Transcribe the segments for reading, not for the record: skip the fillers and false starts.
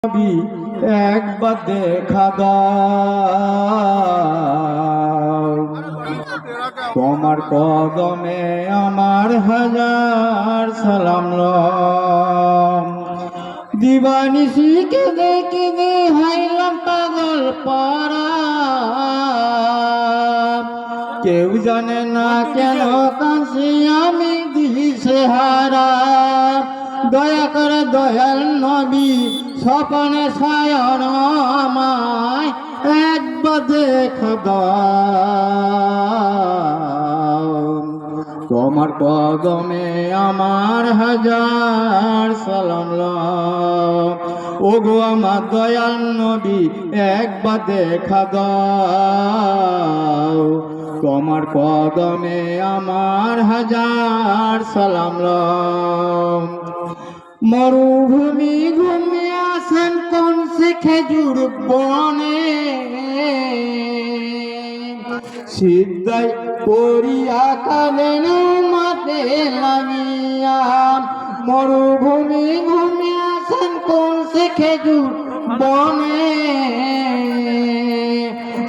নবী একবার দেখা দাও, তোমার কদমে আমার হাজার সালাম। দিবানিশি কেঁদে কেঁদে হাইলাম পাগল পারা, কেউ জানে না কেন কাছে আমি দিশেহারা। দয়া করে দয়াল নবী স্বপনে সায়ন আমায় একবার দেখা দাও, তোমার কদমে আমার হাজার সালাম। ওগো আমার দয়াল নবী একবার দেখা দাও, তোমার কদমে আমার হাজার সালাম। মরুভূমি ঘুমে আসেন কোন সে খেজুর বনে, সিদ্ধাই পড়িয়া কালেন মাতে লাগিয়া। মরুভূমি ঘুমে আসেন কোন সে খেজুর বনে,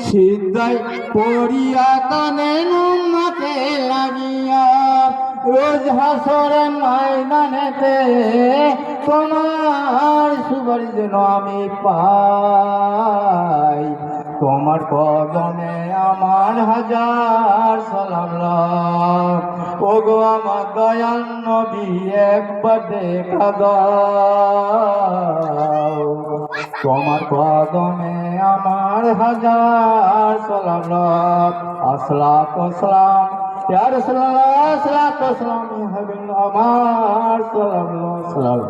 সিদ্ধাই পড়িয়া কালেন মাতে লাগিয়া। রোজ হাসরের ময়দানেতে তোমার সুপারিশ যেন আমি পাই, তোমার কদমে আমার হাজার সালাম। ওগো আমার দয়াল নবী একবার দেখা দাও, তোমার কদমে আমার হাজার সালাম। আসসালাতু ওয়াসসালাম ইয়া রাসূলুল্লাহ, আসসালাতু ওয়াসসালাম ইয়া হাবিবাল্লাহ, আমার সালাম।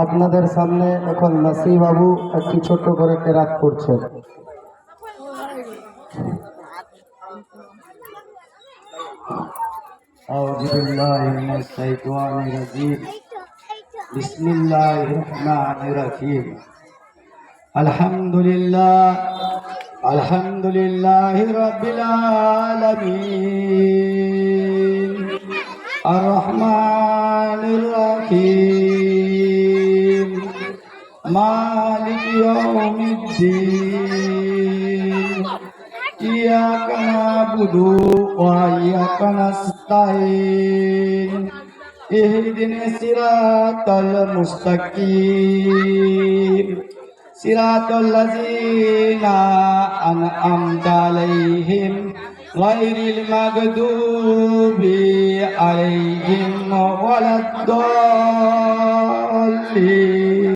আপনাদের সামনে এখন নাসি বাবু একটি ছোট্ট করে কেরাত করছেন। আউযু বিল্লাহি মিনাশ শাইতানির রাজীম, বিসমিল্লাহির রহমানির রহিম। আলহামদুলিল্লাহি রাব্বিল আলামিন, আর রহমানির রহিম, মালিক ইয়াউমিদ্দিন। ইয়্যাকা না'বুদু ওয়া ইয়্যাকা নাস্তাঈন। ইহদিনাস সিরাতাল মুস্তাকিম, সিরাতাল লাযীনা আন'আমতা আলাইহিম গায়রিল মাগদুবি আলাইহিম ওয়ালাদ-দাল্লিন।